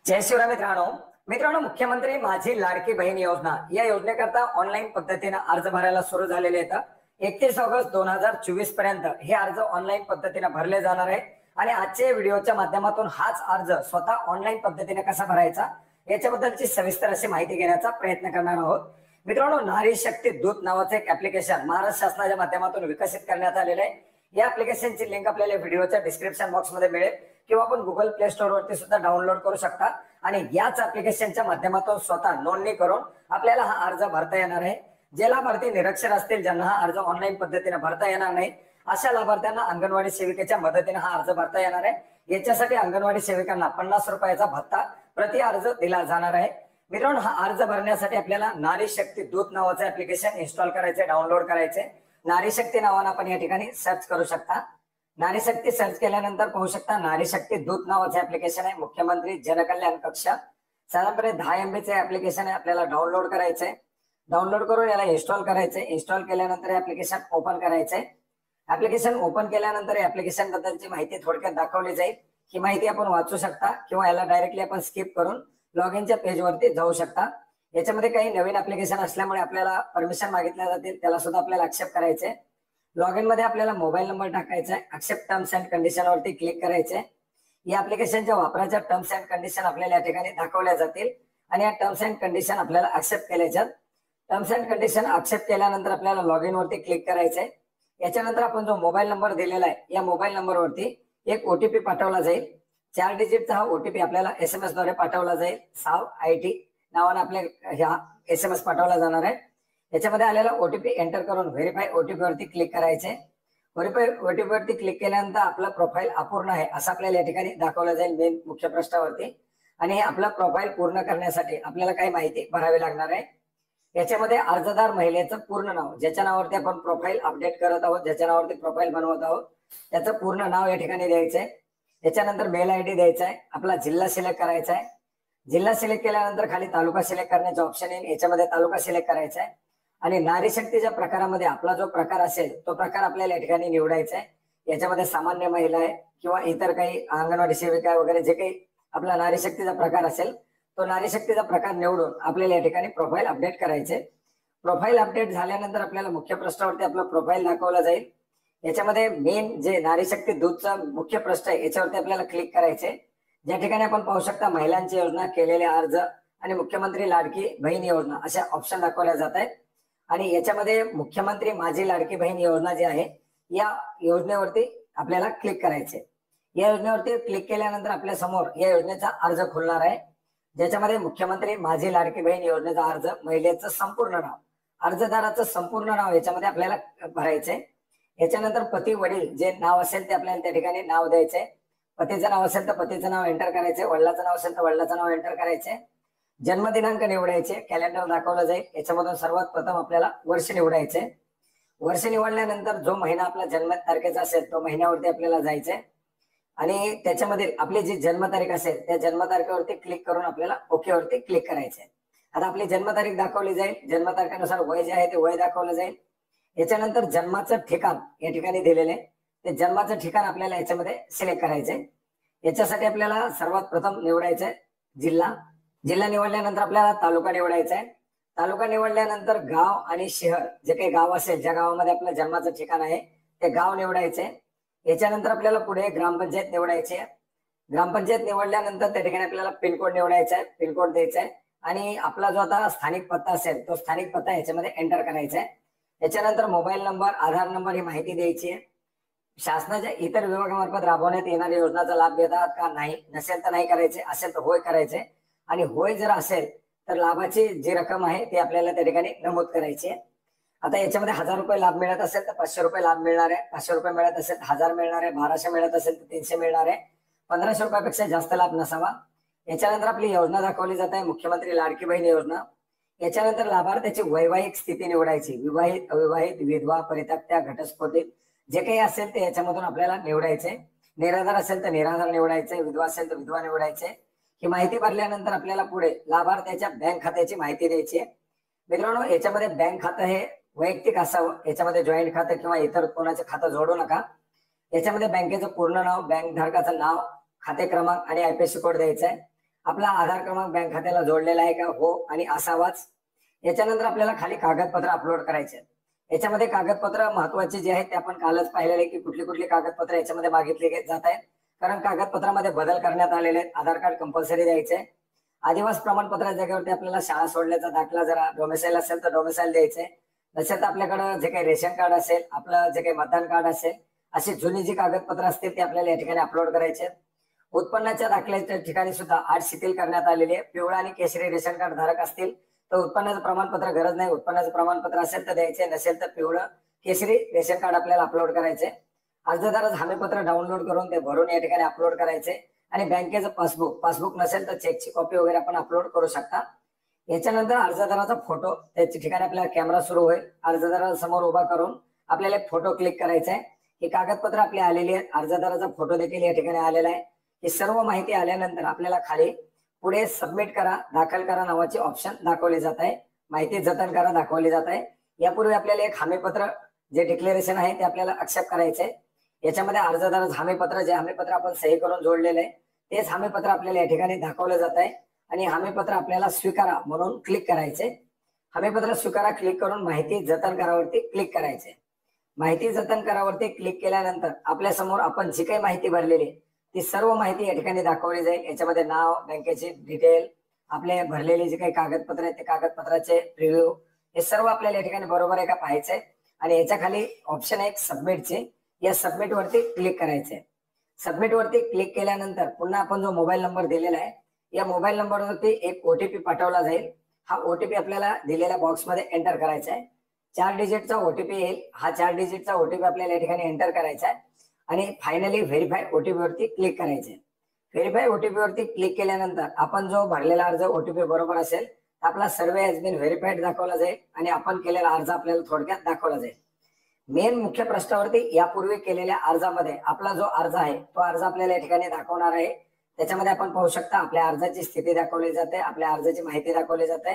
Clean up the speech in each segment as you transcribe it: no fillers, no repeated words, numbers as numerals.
जय शिवराय मित्रांनो. मुख्यमंत्री माझी लाडकी बहीण योजना या योजनेकरता ऑनलाईन पद्धतीने अर्ज भरायला सुरू झालेले आहेत. 31 ऑगस्ट 2024 पर्यंत हे अर्ज ऑनलाईन पद्धतीने भरले जाणार आहे आणि आजच्या व्हिडिओच्या माध्यमातून हाच अर्ज स्वतः ऑनलाईन पद्धतीने कसा भरायचा याच्याबद्दलची सविस्तर अशी माहिती घेण्याचा प्रयत्न करणार आहोत. मित्रांनो, नारी शक्ती दूत नावाचं एक ऍप्लिकेशन महाराष्ट्र शासनाच्या माध्यमातून विकसित करण्यात आलेलं आहे. या ऍप्लिकेशनची लिंक आपल्याला व्हिडिओच्या डिस्क्रिप्शन बॉक्स मध्ये मिळेल किंवा आपण गुगल प्ले स्टोर वरती सुद्धा डाउनलोड करू शकता आणि याच ऍप्लिकेशनच्या माध्यमातून स्वतः नोंदणी करून आपल्याला हा अर्ज भरता येणार आहे. जे लाभार्थी निरक्षर असतील, ज्यांना हा अर्ज ऑनलाईन पद्धतीने भरता येणार नाही, अशा लाभार्थ्यांना अंगणवाडी सेविकेच्या मदतीने हा अर्ज भरता येणार आहे. याच्यासाठी अंगणवाडी सेविकांना 50 रुपयाचा भत्ता प्रति अर्ज दिला जाणार आहे. मित्रांनो, हा अर्ज भरण्यासाठी आपल्याला नारी शक्ती दूत नावाचं ऍप्लिकेशन इन्स्टॉल करायचे, डाउनलोड करायचे. नारी शक्ती नावाने आपण या ठिकाणी सर्च करू शकता. नारी शक्ती सर्च केल्यानंतर पाहू शकता नारी शक्ती दूत नावाचे ऍप्लिकेशन आहे. मुख्यमंत्री जनकल्याण कक्ष साधारणपणे 10 MB चे ऍप्लिकेशन आहे. आपल्याला डाउनलोड करायचंय. डाउनलोड करून याला इन्स्टॉल करायचंय. इन्स्टॉल केल्यानंतर ऍप्लिकेशन ओपन करायचंय. ऍप्लिकेशन ओपन केल्यानंतर ऍप्लिकेशन बद्दलची माहिती थोडक्यात दाखवली जाईल. ही माहिती आपण वाचू शकता किंवा याला डायरेक्टली आपण स्किप करून लॉग इनच्या पेज वरती जाऊ शकता. याच्यामध्ये काही नवीन ऍप्लिकेशन असल्यामुळे आपल्याला परमिशन मागितल्या जातील, त्याला सुद्धा आपल्याला ऍक्सेप्ट करायचंय. लॉग इन मध्ये आपल्याला मोबाईल नंबर टाकायचा आहे. ऍक्सेप्ट टर्म्स अँड कंडिशन वरती क्लिक करायचंय. या ऍप्लिकेशनच्या वापराच्या टर्म्स अँड कंडिशन आपल्याला या ठिकाणी दाखवल्या जातील आणि या टर्म्स अँड कंडिशन आपल्याला ऍक्सेप्ट केल्याच्या. टर्म्स अँड कंडिशन ऍक्सेप्ट केल्यानंतर आपल्याला लॉग इन वरती क्लिक करायचंय. याच्यानंतर आपण जो मोबाईल नंबर दिलेला आहे या मोबाईल नंबर वरती एक ओटीपी पाठवला जाईल. 4 डिजिटचा हा ओटीपी आपल्याला SMS द्वारे पाठवला जाईल. साव IT नावाने आपल्या ह्या SMS पाठवला जाणार आहे. याच्यामध्ये आलेला ओटीपी एंटर करून व्हेरीफाय ओटीपी वरती क्लिक करायचे. व्हेरीफाय ओटीपी वरती क्लिक केल्यानंतर आपला प्रोफाईल अपूर्ण आहे असं आपल्याला या ठिकाणी दाखवलं जाईल मेन मुख्य पृष्ठावरती. आणि आपला प्रोफाईल पूर्ण करण्यासाठी आपल्याला काही माहिती भरावी लागणार आहे. याच्यामध्ये अर्जदार महिलेचं पूर्ण नाव, ज्याच्या नावावरती आपण प्रोफाईल अपडेट करत आहोत, ज्याच्या नावावरती प्रोफाईल बनवत आहोत, त्याचं पूर्ण नाव या ठिकाणी द्यायचंय. याच्यानंतर मेल ID द्यायचा आहे. आपला जिल्हा सिलेक्ट करायचा आहे. जिल्हा सिलेक्ट केल्यानंतर खाली तालुका सिलेक्ट करण्याचे ऑप्शन येईल. याच्यामध्ये तालुका सिलेक्ट करायचा आहे आणि नारी शक्तीच्या प्रकारामध्ये आपला जो प्रकार असेल तो प्रकार आपल्याला या ठिकाणी निवडायचा आहे. याच्यामध्ये सामान्य महिला आहे किंवा इतर काही अंगणवाडी सेविका वगैरे जे काही आपला नारी शक्तीचा प्रकार असेल तो नारी शक्तीचा प्रकार निवडून आपल्याला या ठिकाणी प्रोफाईल अपडेट करायचे. प्रोफाईल अपडेट झाल्यानंतर आपल्याला मुख्य पृष्ठावरती आपलं प्रोफाईल दाखवलं जाईल. याच्यामध्ये मेन जे नारी शक्ती दूतचा मुख्य पृष्ठ आहे याच्यावरती आपल्याला क्लिक करायचे. ज्या ठिकाणी आपण पाहू शकता महिलांची योजना, केलेले अर्ज आणि मुख्यमंत्री लाडकी बहीण योजना अशा ऑप्शन दाखवल्या जात आहेत. आणि याच्यामध्ये मुख्यमंत्री माझी लाडकी बहीण योजना जी आहे या योजनेवरती आपल्याला क्लिक करायचे. या योजनेवरती क्लिक केल्यानंतर आपल्या समोर या योजनेचा अर्ज खुलणार आहे, ज्याच्यामध्ये मुख्यमंत्री माझी लाडकी बहीण योजनेचा अर्ज, महिलेचं संपूर्ण नाव, अर्जदाराचं संपूर्ण नाव याच्यामध्ये आपल्याला भरायचंय. याच्यानंतर पती वडील जे नाव असेल ते आपल्याला त्या ठिकाणी नाव द्यायचंय. पतीचं नाव असेल तर पतीचं नाव एंटर करायचंय. वडिलाचं नाव असेल तर वडिलाचं नाव एंटर करायचंय. जन्मदिनांक निवडायचे. कॅलेंडर दाखवलं जाईल. याच्यामधून सर्वात प्रथम आपल्याला वर्ष निवडायचे. वर्ष निवडल्यानंतर जो महिना आपला जन्म तारखेचा असेल तो महिन्यावरती आपल्याला जायचंय आणि त्याच्यामध्ये आपली जी जन्मतारीख असेल त्या जन्मतारखेवरती क्लिक करून आपल्याला ओके वरती क्लिक करायचंय. आता आपली जन्मतारीख दाखवली जाईल. जन्मतारखेनुसार वय जे आहे ते वय दाखवलं जाईल. याच्यानंतर जन्माचं ठिकाण या ठिकाणी दिलेलं आहे. ते जन्माचं ठिकाण आपल्याला याच्यामध्ये सिलेक्ट करायचंय. याच्यासाठी आपल्याला सर्वात प्रथम निवडायचंय जिल्हा. जिल्हा निवडल्यानंतर आपल्याला तालुका निवडायचा आहे. तालुका निवडल्यानंतर गाव आणि शहर, जे काही गाव असेल ज्या गावामध्ये आपलं जन्माचं ठिकाण आहे ते गाव निवडायचंय. याच्यानंतर आपल्याला पुढे ग्रामपंचायत निवडायची आहे. ग्रामपंचायत निवडल्यानंतर त्या ठिकाणी आपल्याला पिनकोड निवडायचा आहे, पिनकोड द्यायचा आहे आणि आपला जो आता स्थानिक पत्ता असेल तो स्थानिक पत्ता याच्यामध्ये एंटर करायचा आहे. याच्यानंतर मोबाईल नंबर, आधार नंबर ही माहिती द्यायची आहे. शासनाच्या इतर विभागामार्फत राबवण्यात येणाऱ्या योजनांचा लाभ घेतात का नाही, नसेल तर नाही करायचे, असेल तर होय करायचे आणि होय जर असेल तर लाभाची जी रक्कम आहे ती आपल्याला त्या ठिकाणी नमूद करायची आहे. आता याच्यामध्ये 1000 रुपये लाभ मिळत असेल तर 500 रुपये लाभ मिळणार आहे. 500 रुपये मिळत असेल तर 1000 मिळणार आहे. 1200 मिळत असेल तर 300 मिळणार आहे. 1500 रुपयापेक्षा जास्त लाभ नसावा. याच्यानंतर आपली योजना दाखवली जात आहे, मुख्यमंत्री लाडकी बहीण योजना. याच्यानंतर लाभार्थ्याची वैवाहिक स्थिती निवडायची. विवाहित, अविवाहित, विधवा, परित्यक्त्या, घटस्फोटित जे काही असेल ते याच्यामधून आपल्याला निवडायचे. निराधार असेल तर निराधार निवडायचे. विधवा असेल तर विधवा निवडायचे. ही माहिती भरल्यानंतर आपल्याला पुढे लाभार्थ्याच्या बँक खात्याची माहिती द्यायची आहे. मित्रांनो, याच्यामध्ये बँक खातं हे वैयक्तिक असावं. याच्यामध्ये जॉईंट खातं किंवा इतर कोणाचं खातं जोडू नका. याच्यामध्ये बँकेचं पूर्ण नाव, बँक धारकाचं नाव, खाते क्रमांक आणि IFSC कोड द्यायचा आहे. आपला आधार क्रमांक बँक खात्याला जोडलेला आहे का, हो आणि असावाच. याच्यानंतर आपल्याला खाली कागदपत्र अपलोड करायचे. याच्यामध्ये कागदपत्र महत्वाचे जे आहेत ते आपण कालच पाहिलेले की कुठली कुठली कागदपत्र याच्यामध्ये मागितली जात आहेत. कारण कागदपत्रामध्ये बदल करण्यात आलेले आहेत. आधार कार्ड कंपल्सरी द्यायचे. आदिवासी प्रमाणपत्राच्या जागेवरती आपल्याला शाळा सोडल्याचा दाखला, जरा डोमिसाईल असेल तर डोमिसाईल द्यायचे. नसेल तर आपल्याकडे जे काही रेशन कार्ड असेल, आपलं जे काही मतदान कार्ड असेल, अशी जुनी जी कागदपत्र असतील ते आपल्याला या ठिकाणी अपलोड करायचे. उत्पन्नाच्या दाखल्याच्या ठिकाणी सुद्धा अट शिथिल करण्यात आलेली आहे. पिवळा आणि केशरी रेशन कार्ड धारक असतील तर उत्पन्नाचं प्रमाणपत्र गरज नाही. उत्पन्नाचं प्रमाणपत्र असेल तर द्यायचे, नसेल तर पिवळं केशरी रेशन कार्ड आपल्याला अपलोड करायचे. अर्जदाराचं हमीपत्र डाउनलोड करून ते भरून या ठिकाणी अपलोड करायचे. आणि बँकेचं पासबुक नसेल तर चेकची कॉपी वगैरे आपण अपलोड करू शकता. याच्यानंतर अर्जदाराचा फोटो, त्याच्या ठिकाणी आपल्याला कॅमेरा सुरू होईल. अर्जदाराला समोर उभा करून आपल्याला एक फोटो क्लिक करायचा आहे. ही कागदपत्र आपली आलेली आहेत. अर्जदाराचा फोटो देखील या ठिकाणी आलेला आहे. ही सर्व माहिती आल्यानंतर आपल्याला खाली पुढे सबमिट करा, दाखल करा नावाचे ऑप्शन दाखवले जात आहे. माहिती जतन करा दाखवली जात आहे. यापूर्वी आपल्याला एक हमीपत्र जे डिक्लेरेशन आहे ते आपल्याला एक्सेप्ट करायचे आहे. याच्यामध्ये अर्जदाराचं हमीपत्र, जे हमीपत्र आपण सही करून जोडलेलं आहे तेच हमीपत्र आपल्याला या ठिकाणी दाखवलं जात आहे. आणि हमीपत्र आपल्याला स्वीकारा म्हणून क्लिक करायचे. हमीपत्र स्वीकारा क्लिक करून माहिती जतन करावरती क्लिक करायचे. माहिती जतन करावरती क्लिक केल्यानंतर आपल्या समोर आपण जी काही माहिती भरलेली ती सर्व माहिती या ठिकाणी दाखवली जाईल. याच्यामध्ये नाव, बँकेची डिटेल, आपले भरलेले जे काही कागदपत्र आहेत ते कागदपत्राचे रिव्ह्यू, हे सर्व आपल्याला या ठिकाणी बरोबर आहे का पाहायचंय. आणि याच्या खाली ऑप्शन आहे सबमिटचे, या सबमिट वरती क्लिक करायचे. सबमिट वरती क्लिक केल्यानंतर पुन्हा आपण जो मोबाईल नंबर दिलेला आहे या मोबाईल नंबरवरती एक ओटीपी पाठवला जाईल. हा ओटीपी आपल्याला दिलेल्या बॉक्समध्ये एंटर करायचा आहे. 4 डिजिटचा ओटीपी येईल. हा 4 डिजिटचा ओटीपी आपल्याला या ठिकाणी एंटर करायचा आहे. आणि फायनली व्हेरीफाय ओटीपी वरती क्लिक करायचे. व्हेरीफाय ओटीपी वरती क्लिक केल्यानंतर आपण जो भरलेला अर्ज ओटीपी बरोबर असेल तर आपला सर्वे हॅज बीन व्हेरीफाईड दाखवला जाईल आणि आपण केलेला अर्ज आपल्याला थोडक्यात दाखवला जाईल. मेन मुख्य प्रश्नावरती यापूर्वी केलेल्या अर्जामध्ये आपला जो अर्ज आहे तो अर्ज आपल्याला या ठिकाणी दाखवणार आहे. त्याच्यामध्ये आपण पाहू शकता आपल्या अर्जाची स्थिती दाखवली जाते, आपल्या अर्जाची माहिती दाखवली जाते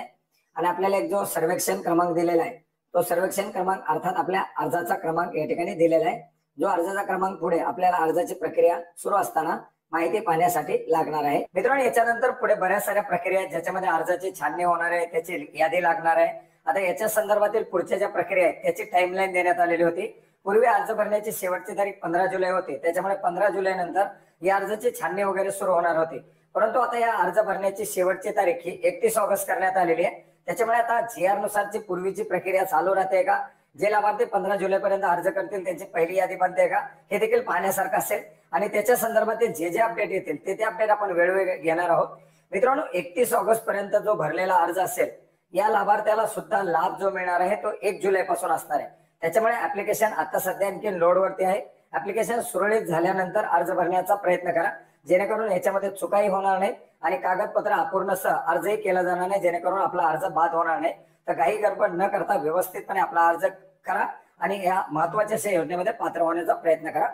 आणि आपल्याला एक जो सर्वेक्षण क्रमांक दिलेला आहे तो सर्वेक्षण क्रमांक अर्थात आपल्या अर्जाचा क्रमांक या ठिकाणी दिलेला आहे. जो अर्जाचा क्रमांक पुढे आपल्याला अर्जाची प्रक्रिया सुरू असताना माहिती पाहण्यासाठी लागणार आहे. मित्रांनो, याच्यानंतर पुढे बऱ्याच साऱ्या प्रक्रिया आहेत ज्याच्यामध्ये अर्जाची छाननी होणार आहे, त्याची यादी लागणार आहे. आता याच्या संदर्भातील पुढच्या ज्या प्रक्रिया आहेत त्याची टाइमलाईन देण्यात आलेली होती. पूर्वी अर्ज भरण्याची शेवटची तारीख 15 जुलै होती. त्याच्यामुळे 15 जुलै नंतर या अर्जाची छाननी वगैरे सुरू होणार होती. परंतु आता या अर्ज भरण्याची शेवटची तारीख ही 31 ऑगस्ट करण्यात आलेली आहे. त्याच्यामुळे आता GR नुसारची पूर्वीची प्रक्रिया चालू राहते का, जे लाभार्थी 15 जुलै पर्यंत अर्ज करतील त्यांची पहिली यादी बनते का, हे देखील पाहण्यासारखं असेल. आणि त्याच्या संदर्भातील जे अपडेट येतील ते अपडेट आपण वेळोवेळी घेणार आहोत. मित्रांनो, 31 ऑगस्ट पर्यंत जो भरलेला अर्ज असेल या लाभार्थ्याला सुद्धा लाभ जो मिळणार आहे तो 1 जुलै पासून असणार आहे. त्याच्यामुळे ऍप्लिकेशन आता सध्या आणखी लोडवरती आहे. ऍप्लिकेशन सुरळीत झाल्यानंतर अर्ज भरण्याचा प्रयत्न करा, जेणेकरून याच्यामध्ये चुकाही होणार नाही आणि कागदपत्र अपूर्णसह अर्जही केला जाणार नाही, जेणेकरून आपला अर्ज बाद होणार नाही. तर काही गडबड न करता व्यवस्थितपणे आपला अर्ज करा आणि या महत्वाच्या योजनेमध्ये पात्र होण्याचा प्रयत्न करा.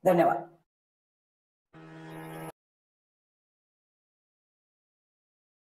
धन्यवाद.